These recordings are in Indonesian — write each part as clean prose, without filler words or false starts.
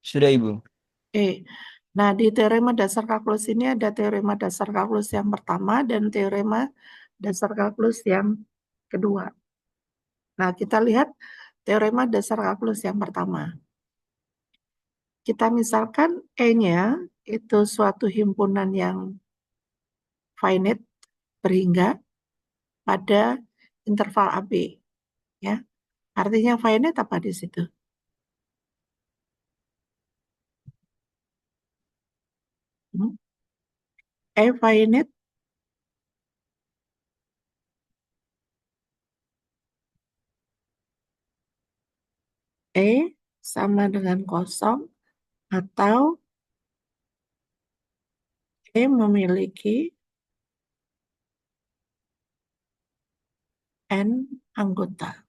Sudah, Ibu. Nah, di teorema dasar kalkulus ini ada teorema dasar kalkulus yang pertama dan teorema dasar kalkulus yang kedua. Nah, kita lihat teorema dasar kalkulus yang pertama. Kita misalkan E-nya itu suatu himpunan yang finite berhingga pada interval AB. Ya, artinya finite apa di situ? E finite E sama dengan kosong atau E memiliki N anggota.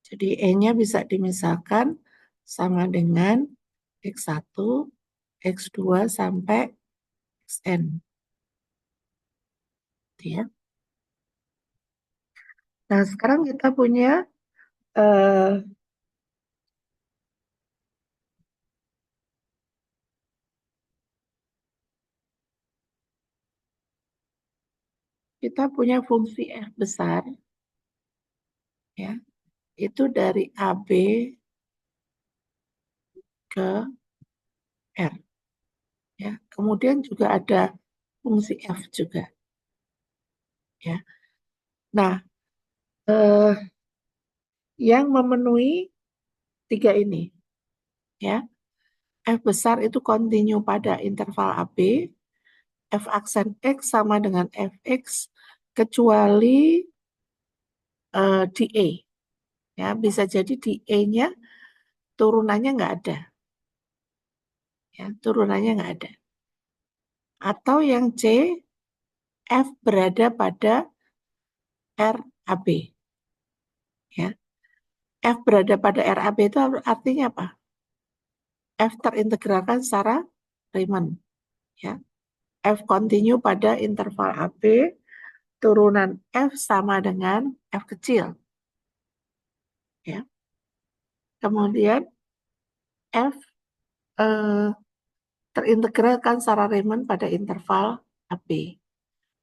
Jadi E-nya bisa dimisalkan sama dengan X1, X2 sampai Xn. Ya. Nah, sekarang kita punya eh, fungsi F besar, ya, itu dari AB ke R. Ya. Kemudian juga ada fungsi F juga. Ya. Nah, yang memenuhi tiga ini, ya, F besar itu kontinu pada interval AB, F aksen X sama dengan Fx, kecuali di E. Ya, bisa jadi di E-nya turunannya nggak ada. Ya, turunannya nggak ada. Atau yang C, F berada pada RAB. Ya. F berada pada RAB itu artinya apa? F terintegralkan secara Riemann. Ya. F continue pada interval AB, turunan F sama dengan F kecil. Ya. Kemudian F eh, terintegralkan secara Riemann pada interval AB.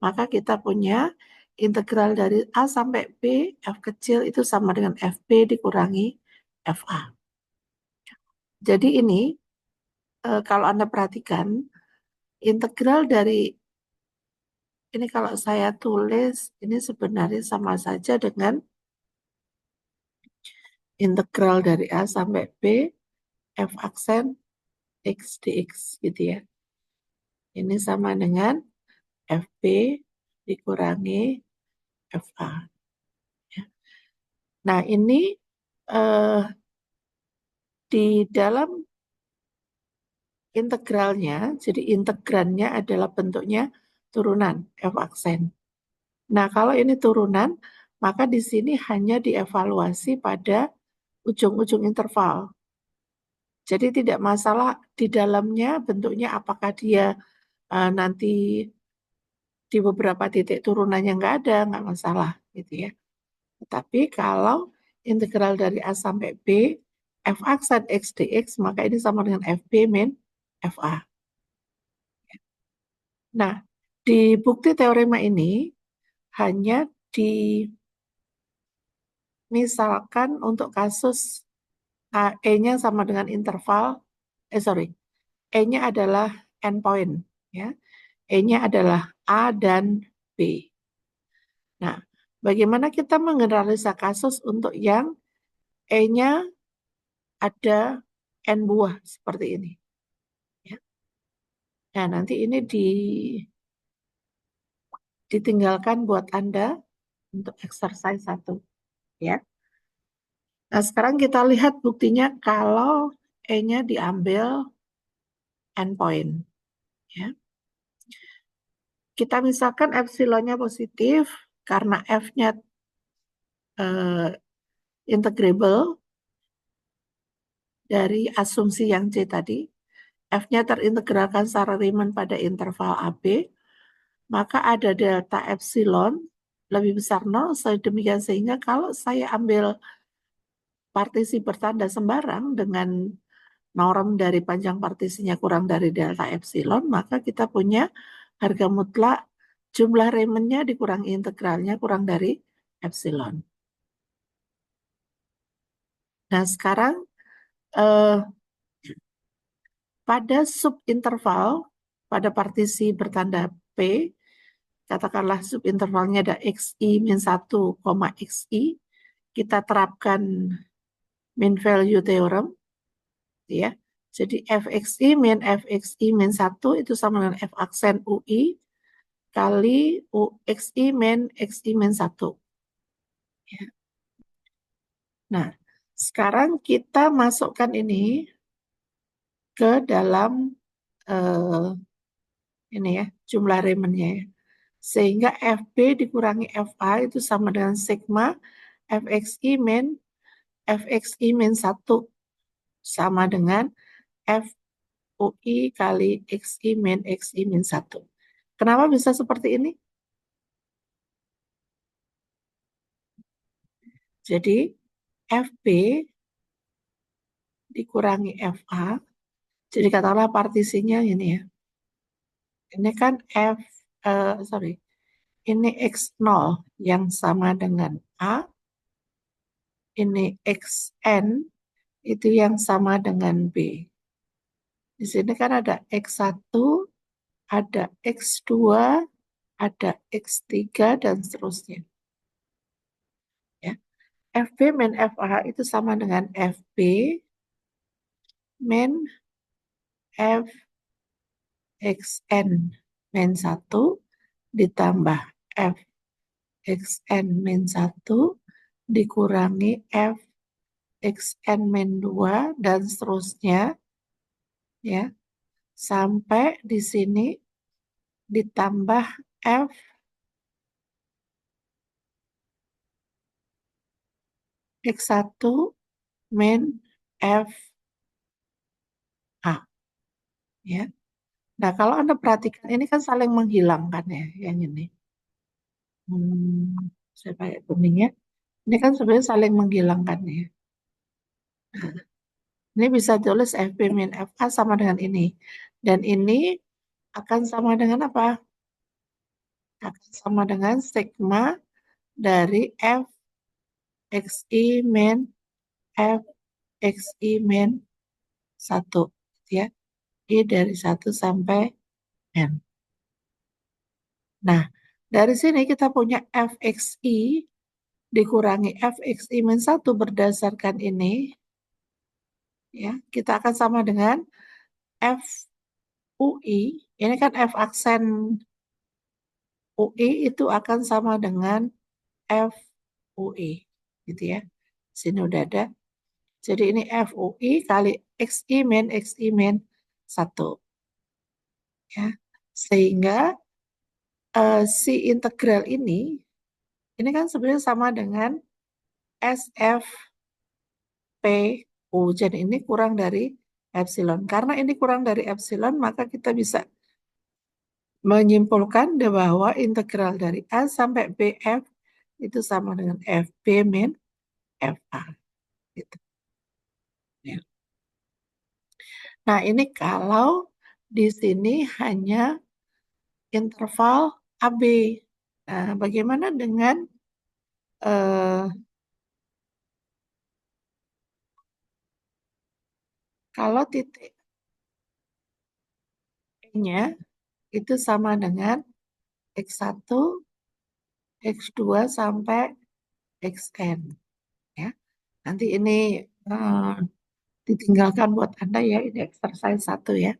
Maka kita punya integral dari A sampai B, F kecil itu sama dengan FB dikurangi FA. Jadi ini kalau Anda perhatikan, integral dari, ini kalau saya tulis, ini sebenarnya sama saja dengan integral dari A sampai B, F aksen X dx gitu ya. Ini sama dengan FB dikurangi FA. Ya. Nah, ini eh, di dalam integralnya, jadi integrannya adalah bentuknya turunan F aksen. Nah, kalau ini turunan, maka di sini hanya dievaluasi pada ujung-ujung interval. Jadi tidak masalah di dalamnya bentuknya apakah dia nanti di beberapa titik turunannya nggak masalah gitu ya. Tetapi kalau integral dari A sampai B, f aksen X dx, maka ini sama dengan FB min FA. Nah, di bukti teorema ini hanya dimisalkan untuk kasus E-nya sama dengan interval, E-nya adalah endpoint, ya. E-nya adalah A dan B. Nah, bagaimana kita mengeneralisasi kasus untuk yang E-nya ada N buah seperti ini. Ya. Nah, nanti ini ditinggalkan buat Anda untuk exercise 1. Ya. Nah, sekarang kita lihat buktinya kalau E-nya diambil endpoint. Ya. Kita misalkan epsilonnya positif karena F-nya integrable dari asumsi yang C tadi. F-nya terintegralkan secara Riemann pada interval AB, maka ada delta epsilon lebih besar 0, sedemikian sehingga kalau saya ambil partisi bertanda sembarang dengan norm dari panjang partisinya kurang dari delta epsilon, maka kita punya harga mutlak jumlah Riemannnya dikurangi integralnya kurang dari epsilon. Nah, sekarang eh, pada subinterval, pada partisi bertanda P, katakanlah subintervalnya ada xi min 1, xi, kita terapkan mean value theorem, ya. Jadi fxi min 1 itu sama dengan f aksen ui kali xi min 1. Ya. Nah, sekarang kita masukkan ini ke dalam ini ya, jumlah Riemannnya ya. Sehingga FB dikurangi FA itu sama dengan sigma fxi min 1 sama dengan FUI kali xi min 1. Kenapa bisa seperti ini? Jadi FB dikurangi FA, jadi katakanlah partisinya ini ya. Ini kan ini X0 yang sama dengan A, ini XN itu yang sama dengan B. Di sini kan ada X1, ada X2, ada X3, dan seterusnya. Ya. FB min FA itu sama dengan FB min FXN min 1 ditambah FXN min 1 dikurangi FXN min 2 dan seterusnya, ya, sampai di sini ditambah F X1 min F A, ya. Nah, kalau Anda perhatikan ini kan saling menghilangkan ya, yang ini. Saya pakai kuningnya. Ini kan sebenarnya saling menghilangkan ya. Nah, ini bisa tulis FB min FA sama dengan ini. Dan ini akan sama dengan apa? Akan sama dengan sigma dari F XI min F XI min 1. Ya. I dari 1 sampai N. Nah, dari sini kita punya FXI dikurangi FXI min 1 berdasarkan ini. Ya, kita akan sama dengan FUI. Ini kan F aksen UI itu akan sama dengan FUI. Gitu ya. Sini udah ada. Jadi ini FUI kali XI min 1. Ya. Sehingga si integral ini kan sebenarnya sama dengan SFPU. Jadi ini kurang dari epsilon. Karena ini kurang dari epsilon, maka kita bisa menyimpulkan bahwa integral dari A sampai BF itu sama dengan FB min FA. Gitu. Ya. Nah, ini kalau di sini hanya interval AB. Nah, bagaimana dengan kalau titik E-nya itu sama dengan X1, X2 sampai XN. Ya. Nanti ini ditinggalkan buat Anda ya, ini exercise 1 ya.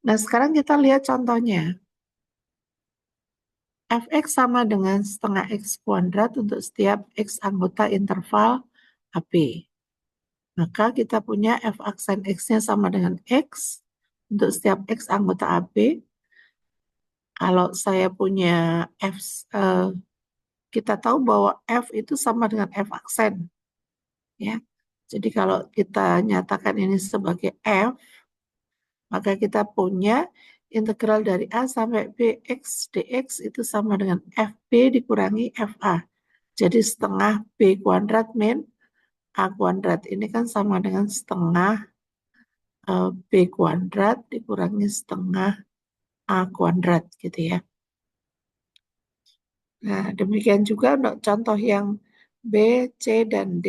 Nah, sekarang kita lihat contohnya. Fx sama dengan setengah X kuadrat untuk setiap X anggota interval AB. Maka kita punya F aksen X-nya sama dengan X untuk setiap X anggota AB. Kalau saya punya F, kita tahu bahwa F itu sama dengan F aksen. Ya. Jadi kalau kita nyatakan ini sebagai F, maka kita punya integral dari A sampai B X dx itu sama dengan FB dikurangi FA. Jadi setengah B kuadrat min A kuadrat ini kan sama dengan setengah B kuadrat dikurangi setengah A kuadrat gitu ya. Nah, demikian juga untuk contoh yang B, C, dan D.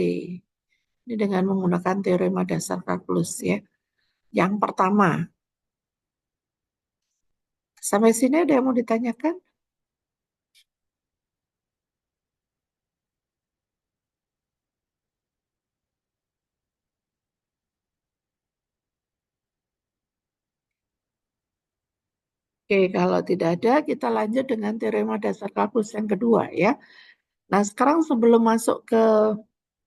Ini dengan menggunakan teorema dasar kalkulus ya. Yang pertama, sampai sini ada yang mau ditanyakan? Oke, kalau tidak ada, kita lanjut dengan teorema dasar kalkulus yang kedua ya. Nah, sekarang sebelum masuk ke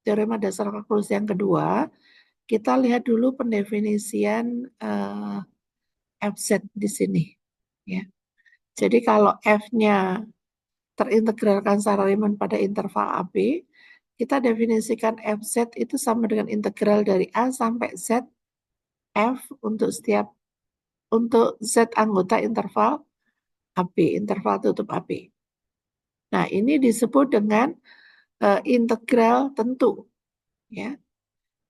teorema dasar kalkulus yang kedua, kita lihat dulu pendefinisian FZ di sini. Ya. Jadi kalau F-nya terintegralkan secara Riemann pada interval AB, kita definisikan FZ itu sama dengan integral dari A sampai Z F untuk Z anggota interval AB, interval tutup AB. Nah, ini disebut dengan integral tentu, ya,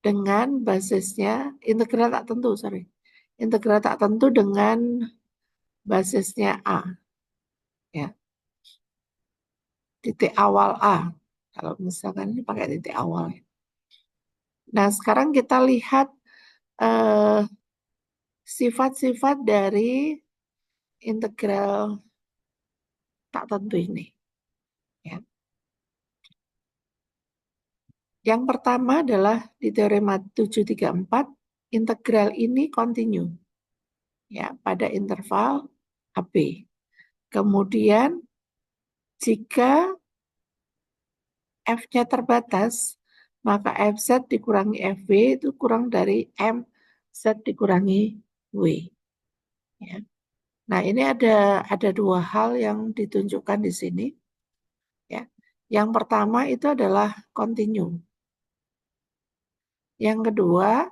dengan basisnya integral tak tentu, integral tak tentu dengan basisnya A, ya, titik awal A. Kalau misalkan ini pakai titik awal. Nah, sekarang kita lihat sifat-sifat dari integral tak tentu ini. Ya. Yang pertama adalah di teorema 734, integral ini kontinu ya pada interval AB. Kemudian jika F-nya terbatas, maka FZ dikurangi FW itu kurang dari MZ dikurangi W. Ya. Nah, ini ada dua hal yang ditunjukkan di sini. Ya. Yang pertama itu adalah kontinu. Yang kedua,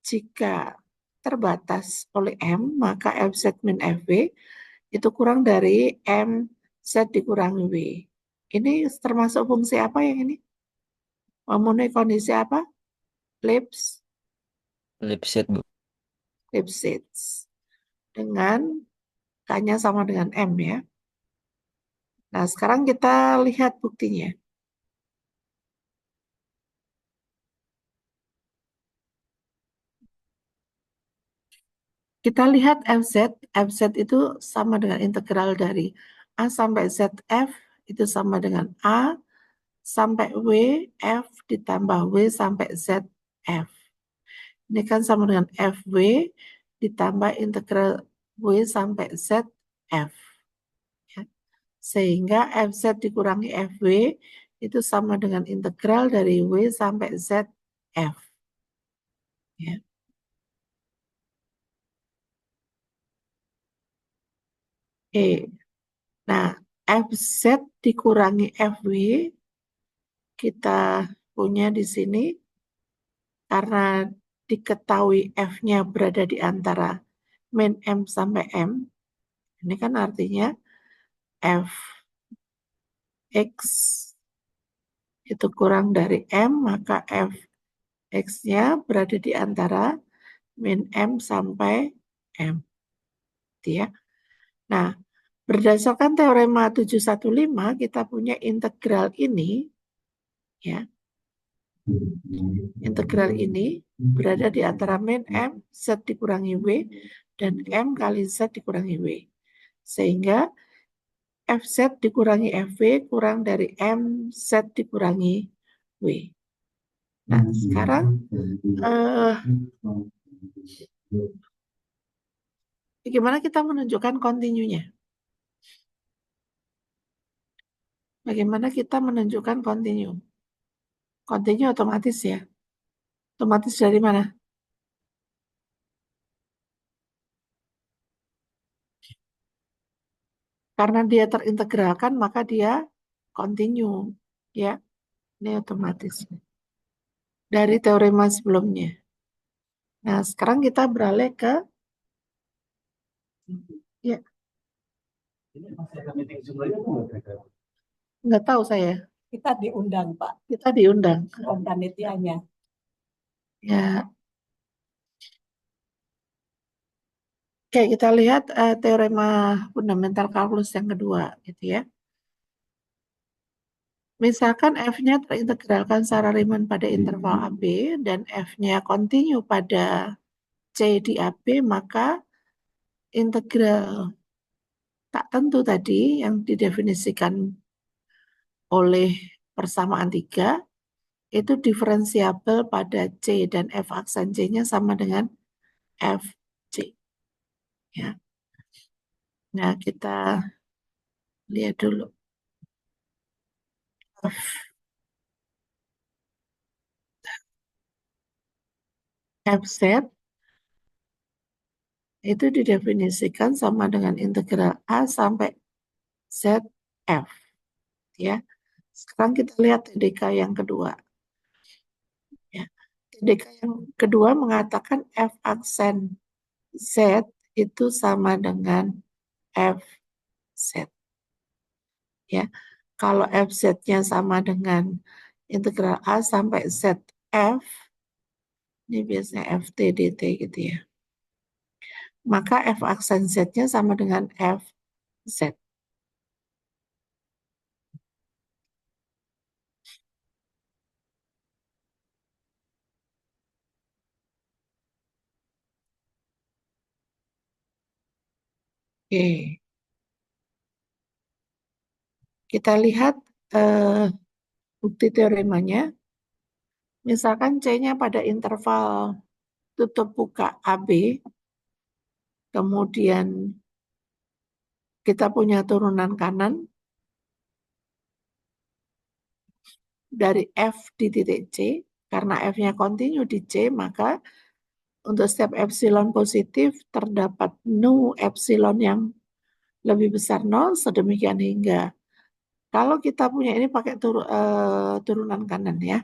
jika terbatas oleh M, maka FZ min FW itu kurang dari MZ dikurangi W. Ini termasuk fungsi apa yang ini? Memenuhi kondisi apa? Lipset, Bu. Lipschitz. Dengan K-nya sama dengan M ya. Nah, sekarang kita lihat buktinya. Kita lihat FZ itu sama dengan integral dari A sampai ZF, itu sama dengan A sampai W, F ditambah W sampai ZF. Ini kan sama dengan FW ditambah integral W sampai ZF. Ya. Sehingga FZ dikurangi FW itu sama dengan integral dari W sampai ZF. Ya. Nah, FZ dikurangi FW kita punya di sini karena diketahui F-nya berada di antara min M sampai M. Ini kan artinya Fx itu kurang dari M, maka Fx-nya berada di antara min M sampai M. Gitu ya. Nah, berdasarkan teorema 715, kita punya integral ini, ya, integral ini berada di antara min M, Z dikurangi W, dan M kali Z dikurangi W. Sehingga FZ dikurangi FW kurang dari MZ dikurangi W. Nah, sekarang bagaimana kita menunjukkan kontinunya? Bagaimana kita menunjukkan kontinu? Kontinu otomatis ya. Otomatis dari mana? Karena dia terintegralkan, maka dia kontinu. Ya, ini otomatis. Dari teorema sebelumnya. Nah, sekarang kita beralih ke ya, nggak tahu saya. Kita diundang, Pak. Kita diundang. Bukan panitianya. Ya, oke, kita lihat teorema fundamental kalkulus yang kedua, gitu ya. Misalkan F-nya terintegralkan secara Riemann pada interval AB dan F-nya kontinu pada C di AB, maka integral tak tentu tadi yang didefinisikan oleh persamaan 3 itu diferensiabel pada C dan F aksen C-nya sama dengan FC. Ya. Nah, kita lihat dulu. FZ itu didefinisikan sama dengan integral A sampai ZF. Ya. Sekarang kita lihat TDK yang kedua. Ya. TDK yang kedua mengatakan F aksen Z itu sama dengan FZ. Ya. Kalau FZ-nya sama dengan integral A sampai ZF, ini biasanya FT dt gitu ya. Maka F aksen Z-nya sama dengan FZ. Oke. Kita lihat bukti teoremanya. Misalkan C-nya pada interval tutup buka AB, kemudian kita punya turunan kanan dari F di titik C, karena F-nya kontinu di C, maka untuk setiap epsilon positif terdapat nu epsilon yang lebih besar 0, sedemikian hingga. Kalau kita punya ini pakai turunan kanan ya.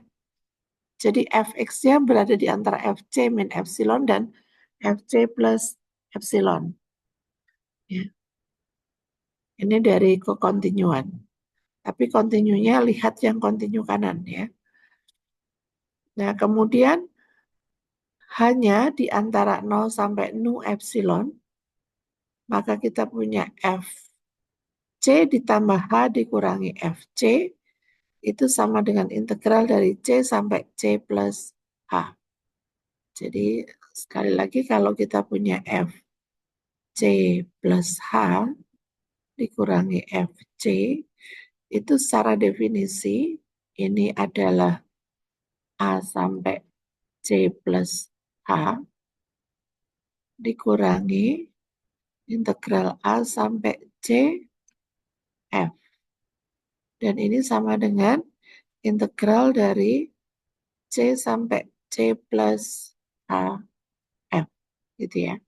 Jadi Fx-nya berada di antara Fc min epsilon dan Fc plus epsilon. Ya. Ini dari kekontinuan. Tapi kontinunya lihat yang kontinu kanan ya. Nah, kemudian hanya di antara 0 sampai nu epsilon, maka kita punya Fc ditambah H dikurangi Fc, itu sama dengan integral dari C sampai C plus H. Jadi sekali lagi kalau kita punya Fc plus H dikurangi Fc, itu secara definisi ini adalah A sampai C plus H dikurangi integral A sampai C F. Dan ini sama dengan integral dari C sampai C plus H F. Gitu ya.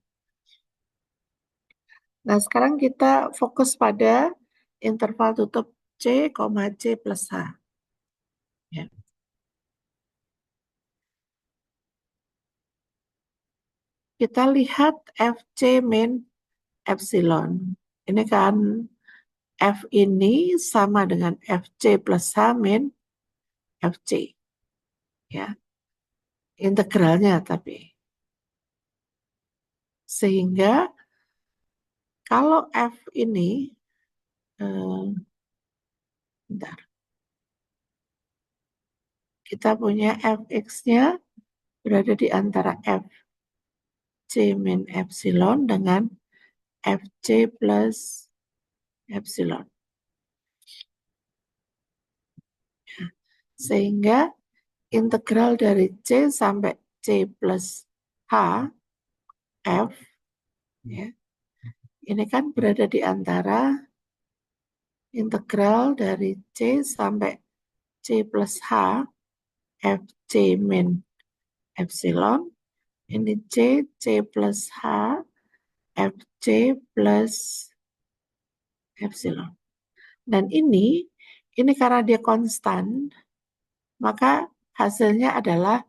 Nah, sekarang kita fokus pada interval tutup C, C plus H. Ya. Kita lihat Fc min epsilon. Ini kan F ini sama dengan Fc plus H min Fc. Ya. Integralnya tapi. Sehingga kalau F ini, bentar, kita punya Fx-nya berada di antara Fc min epsilon dengan Fc plus epsilon. Sehingga integral dari C sampai C plus H F, ya, ini kan berada di antara integral dari C sampai C plus H Fc min epsilon, ini C plus H Fc plus epsilon. Dan ini karena dia konstan, maka hasilnya adalah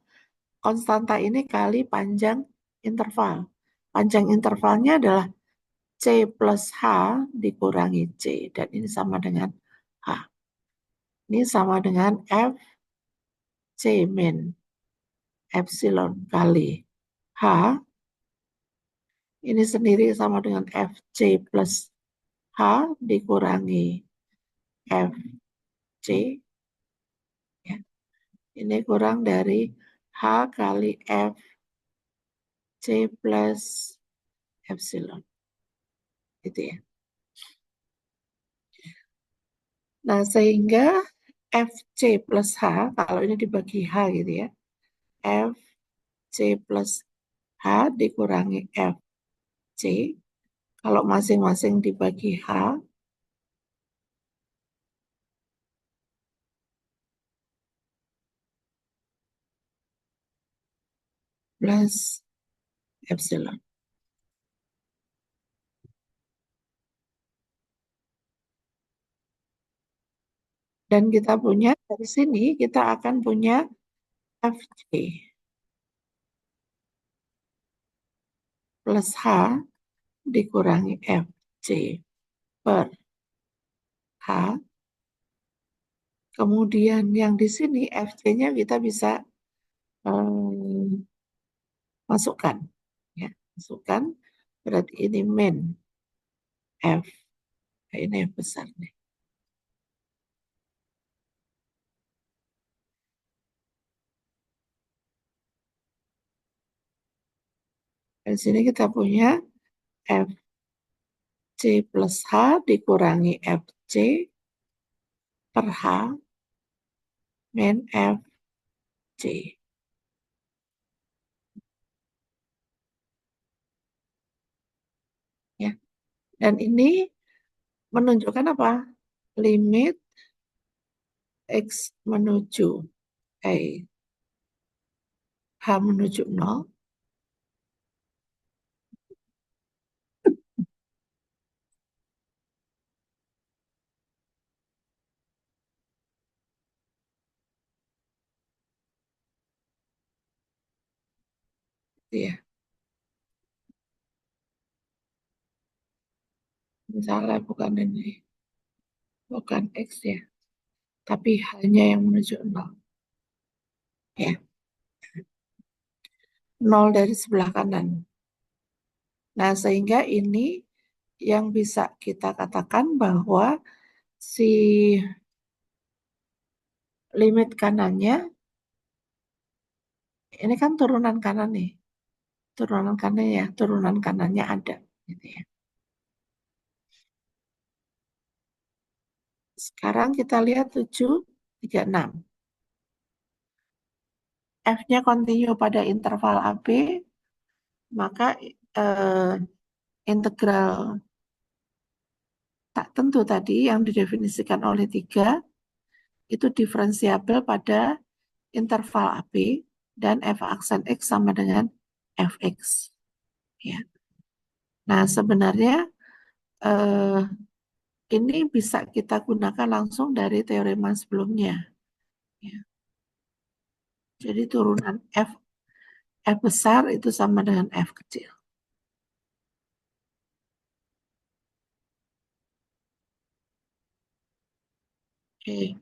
konstanta ini kali panjang interval. Panjang intervalnya adalah C plus H dikurangi C. Dan ini sama dengan H. Ini sama dengan FC min, epsilon kali H. Ini sendiri sama dengan FC plus H dikurangi FC. Ya. Ini kurang dari H kali FC plus epsilon. Gitu ya. Nah, sehingga FC plus H, kalau ini dibagi H gitu ya, FC plus H dikurangi FC, kalau masing-masing dibagi H, plus epsilon. Dan kita punya, dari sini kita akan punya FC plus H dikurangi FC per H. Kemudian yang di sini FC-nya kita bisa masukkan. Ya, masukkan, berarti ini min F. Nah, ini yang besar nih. Di sini kita punya FC plus H dikurangi FC per H min FC. Ya. Dan ini menunjukkan apa? Limit X menuju H menuju 0. Ya, misalnya bukan ini, bukan X ya, tapi hanya yang menuju 0. Ya, 0 dari sebelah kanan. Nah, sehingga ini yang bisa kita katakan bahwa si limit kanannya, ini kan turunan kanan nih, turunan kanan ya, turunan kanannya ada. Gitu ya. Sekarang kita lihat 7, 3, 6. F-nya kontinu pada interval AB, maka integral tak tentu tadi yang didefinisikan oleh 3 itu diferensiabel pada interval AB dan f aksen X sama dengan Fx. Ya. Nah, sebenarnya eh, ini bisa kita gunakan langsung dari teorema sebelumnya. Ya. Jadi turunan F besar itu sama dengan F kecil. Oke.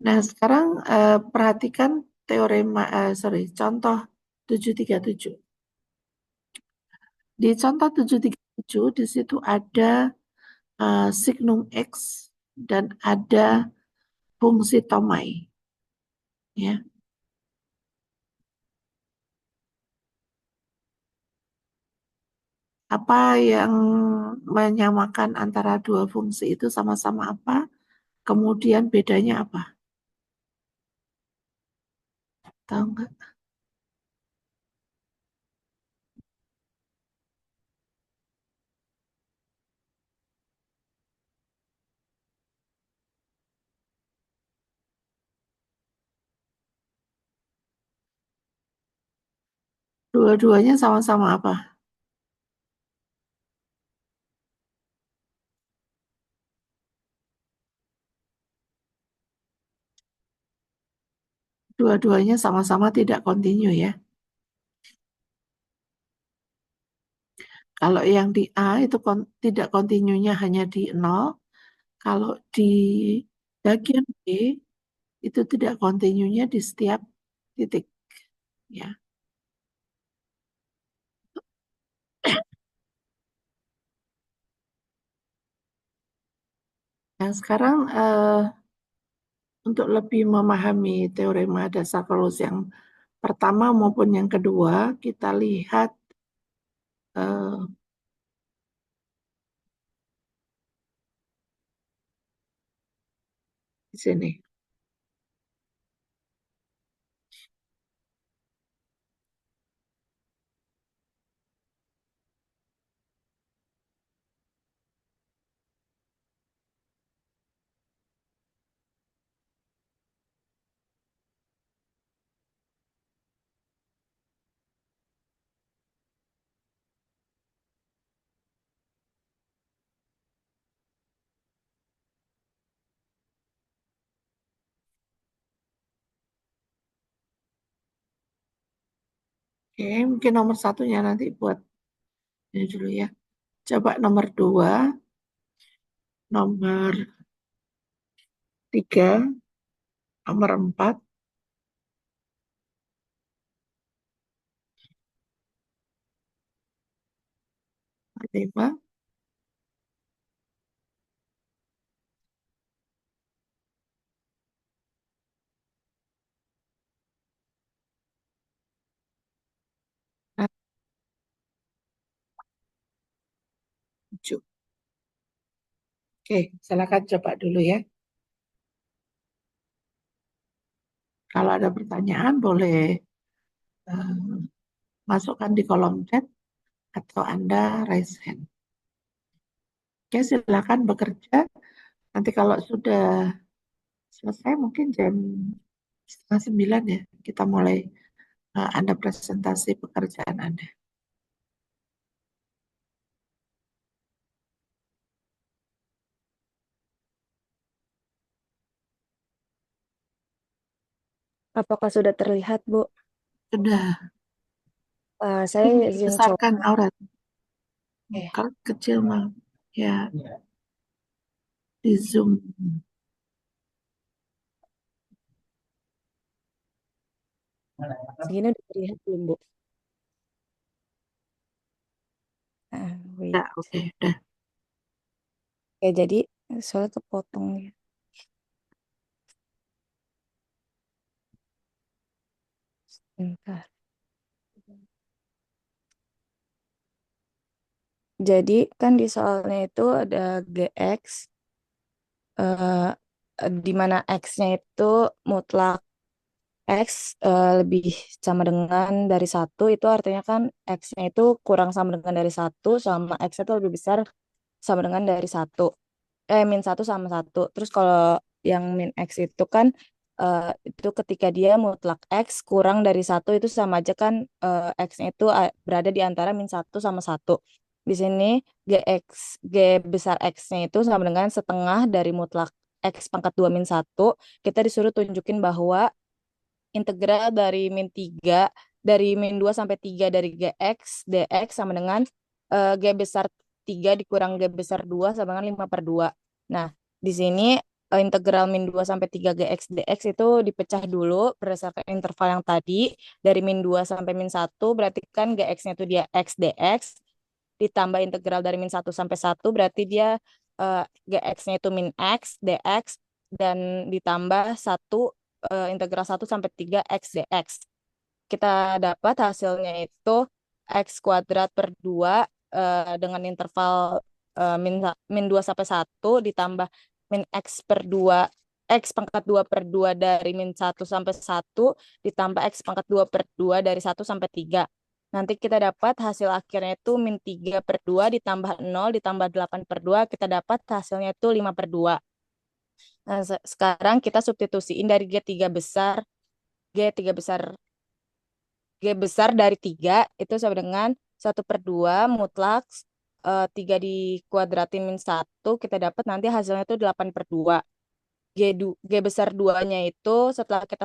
Nah, sekarang perhatikan teorema, contoh 737. Di contoh 737, di situ ada signum X dan ada fungsi Tomai. Ya. Apa yang menyamakan antara dua fungsi itu sama-sama apa? Kemudian bedanya apa? Tahu nggak? Dua-duanya sama-sama apa? Dua-duanya sama-sama tidak kontinu ya. Kalau yang di A itu tidak kontinunya hanya di 0. Kalau di bagian B itu tidak kontinunya di setiap titik. Ya. Nah, sekarang untuk lebih memahami teorema dasar Clausius yang pertama maupun yang kedua, kita lihat di sini. Oke, mungkin nomor satunya nanti buat ini dulu ya. Coba nomor 2, nomor 3, nomor 4, 5, dan 7. Oke, silakan coba dulu ya. Kalau ada pertanyaan boleh masukkan di kolom chat atau Anda raise hand. Oke, silakan bekerja. Nanti kalau sudah selesai mungkin jam 8:30 ya, kita mulai Anda presentasi pekerjaan Anda. Apakah sudah terlihat, Bu? Sudah, Saya izin coba. besarkan aurat. Oke. Kalau kecil mah ya di Zoom. Segini udah terlihat belum, Bu? Wait. Ya, oke, udah. Oke, jadi soalnya kepotong ya. Bentar. Jadi kan di soalnya itu ada GX, eh, di mana X-nya itu mutlak X lebih sama dengan dari satu, itu artinya kan X-nya itu kurang sama dengan dari satu, sama X itu lebih besar sama dengan dari satu. Min satu sama satu. Terus kalau yang min X itu kan itu ketika dia mutlak X kurang dari satu itu sama aja kan X-nya itu berada di antara min satu sama satu. Di sini G besar X-nya itu sama dengan setengah dari mutlak X pangkat 2 min satu. Kita disuruh tunjukin bahwa integral dari min 3 dari min 2 sampai 3 dari Gx dx sama dengan G besar 3 dikurang G besar 2 sama dengan 5/2. Nah, di sini integral min 2 sampai 3 Gx dx itu dipecah dulu berdasarkan interval yang tadi. Dari min 2 sampai min 1 berarti kan Gx-nya itu dia x dx ditambah integral dari min 1 sampai 1 berarti dia Gx-nya itu min x dx dan ditambah 1 integral 1 sampai 3 x dx. Kita dapat hasilnya itu x kuadrat per 2 dengan interval min 2 sampai 1 ditambah min x per 2 x pangkat 2 per 2 dari min 1 sampai 1 ditambah x pangkat 2 per 2 dari 1 sampai 3. Nanti kita dapat hasil akhirnya itu min 3 per 2 ditambah 0 ditambah 8 per 2. Kita dapat hasilnya itu 5/2. Nah, sekarang kita substitusiin dari G3 besar G besar dari 3 itu sama dengan 1/2 mutlak 3 dikuadratin min 1 kita dapat nanti hasilnya itu 8/2. G besar 2-nya itu setelah kita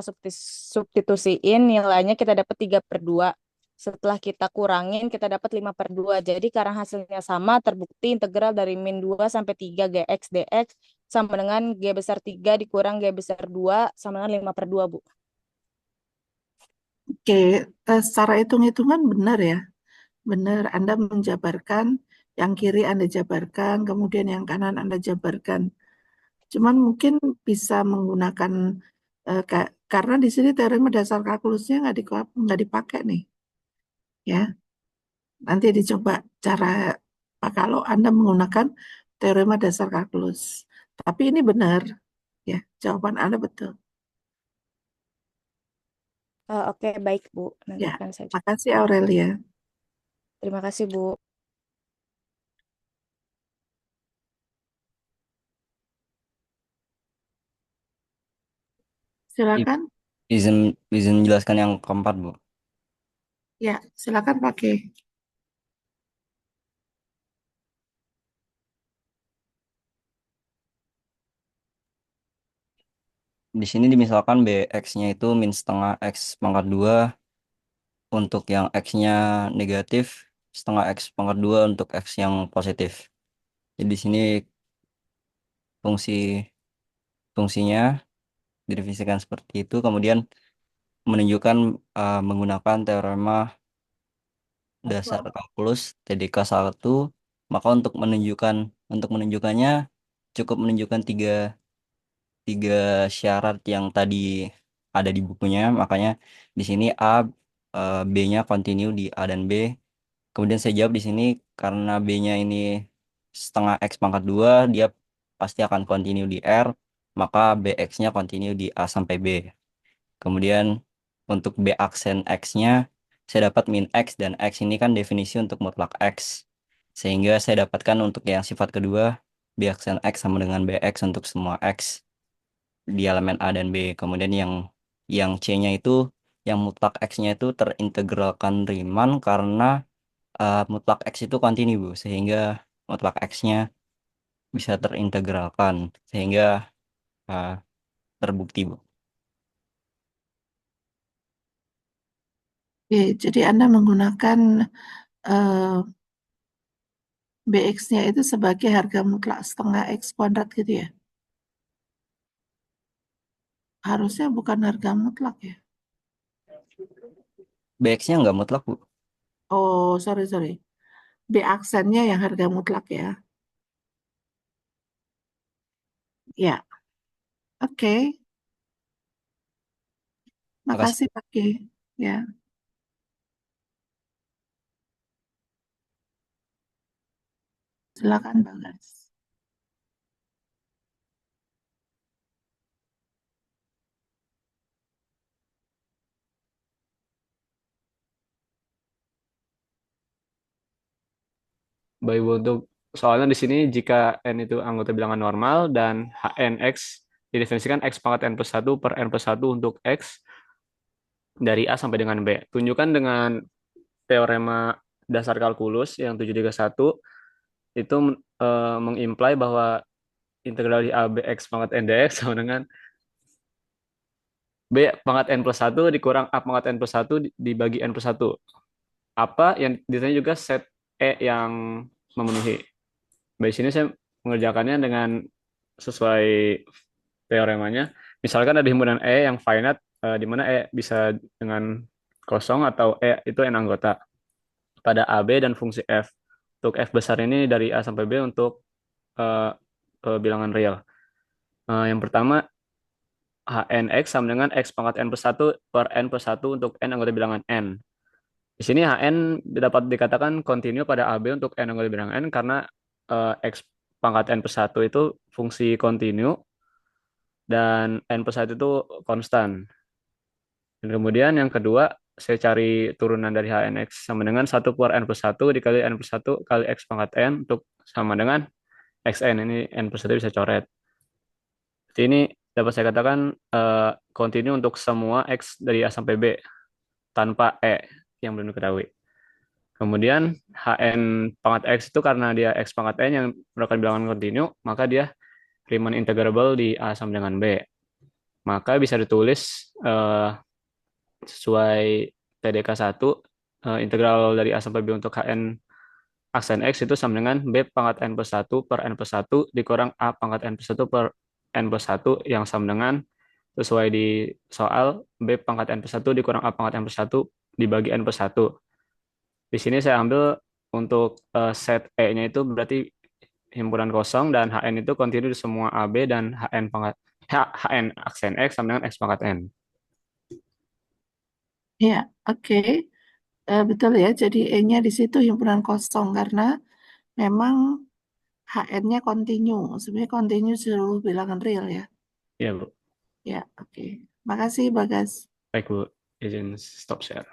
substitusiin nilainya kita dapat 3/2. Setelah kita kurangin kita dapat 5/2. Jadi karena hasilnya sama terbukti integral dari min 2 sampai 3 Gx dx sama dengan G besar 3 dikurang G besar 2 sama dengan 5/2, Bu. Oke, secara hitung-hitungan benar ya. Benar, Anda menjabarkan, yang kiri Anda jabarkan, kemudian yang kanan Anda jabarkan. Cuman mungkin bisa menggunakan, karena di sini teorema dasar kalkulusnya nggak dipakai nih, ya. Nanti dicoba cara kalau Anda menggunakan teorema dasar kalkulus. Tapi ini benar, ya, jawaban Anda betul. Oke, baik, Bu. Nanti Ya, akan saya coba. makasih Aurelia. Terima kasih, Bu. I- Silakan, Izin izin jelaskan yang keempat, Bu. ya, silakan pakai. Di sini dimisalkan BX-nya itu min setengah X pangkat 2 untuk yang X-nya negatif, setengah X pangkat 2 untuk X yang positif. Jadi di sini fungsi fungsinya didefinisikan seperti itu, kemudian menunjukkan menggunakan teorema dasar kalkulus TDK 1, maka untuk menunjukkannya cukup menunjukkan tiga tiga syarat yang tadi ada di bukunya. Makanya di sini B-nya continue di A dan B. Kemudian saya jawab di sini karena B-nya ini setengah X pangkat 2, dia pasti akan continue di R, maka BX-nya continue di A sampai B. Kemudian untuk B aksen X-nya saya dapat min X, dan X ini kan definisi untuk mutlak X. Sehingga saya dapatkan untuk yang sifat kedua B aksen X sama dengan BX untuk semua X di elemen A dan B. Kemudian yang C-nya itu, yang mutlak X-nya itu terintegralkan Riemann karena mutlak X itu kontinu, Bu. Sehingga mutlak X-nya bisa terintegralkan sehingga uh, terbukti, Bu. Oke, jadi Anda menggunakan eh, BX-nya itu sebagai harga mutlak setengah X kuadrat gitu ya? Harusnya bukan harga mutlak ya? BX-nya nggak mutlak, Bu. Oh, sorry, sorry. B aksennya yang harga mutlak ya? Ya, oke. Makasih. Makasih Pak Ki. Ya, silakan Pak Gas. Baik, Bu, untuk soalnya di sini jika n itu anggota bilangan normal dan hnx didefinisikan x pangkat n plus 1 per n plus 1 untuk x dari A sampai dengan B. Tunjukkan dengan teorema dasar kalkulus yang 731 itu mengimply bahwa integral di A B x pangkat n dx sama dengan B pangkat n plus 1 dikurang A pangkat n plus 1 dibagi n plus 1. Apa yang ditanya juga set E yang memenuhi. Di sini saya mengerjakannya dengan sesuai teoremanya. Misalkan ada himpunan E yang finite, di mana E bisa dengan kosong atau E itu n anggota pada AB dan fungsi F. Untuk F besar ini dari A sampai B untuk eh, bilangan real. Yang pertama, Hnx sama dengan X pangkat N plus 1 per N plus 1 untuk N anggota bilangan N. Di sini Hn dapat dikatakan kontinu pada AB untuk N anggota bilangan N karena X pangkat N plus 1 itu fungsi kontinu dan N plus 1 itu konstan. Dan kemudian yang kedua, saya cari turunan dari Hnx sama dengan 1 per N plus 1 dikali N plus 1 kali X pangkat N untuk sama dengan Xn. Ini N plus 1 bisa coret. Jadi ini dapat saya katakan kontinu untuk semua X dari A sampai B tanpa E yang belum diketahui. Kemudian Hn pangkat X itu karena dia X pangkat N yang merupakan bilangan kontinu, maka dia Riemann integrable di A sama dengan B. Maka bisa ditulis sesuai TDK 1, integral dari A sampai B untuk Hn aksen X itu sama dengan B pangkat N plus 1 per N plus 1 dikurang A pangkat N plus 1 per N plus 1 yang sama dengan sesuai di soal B pangkat N plus 1 dikurang A pangkat N plus 1 dibagi N plus 1. Di sini saya ambil untuk set E-nya itu berarti himpunan kosong dan HN itu kontinu di semua AB dan HN aksen X sama dengan X pangkat N. Ya, oke. Betul ya. Jadi E-nya di situ himpunan kosong karena memang HN-nya kontinu. Sebenarnya kontinu seluruh bilangan real ya. Ya, Bu. Ya, oke. Makasih, Bagas. Baik, Bu. Izin stop share.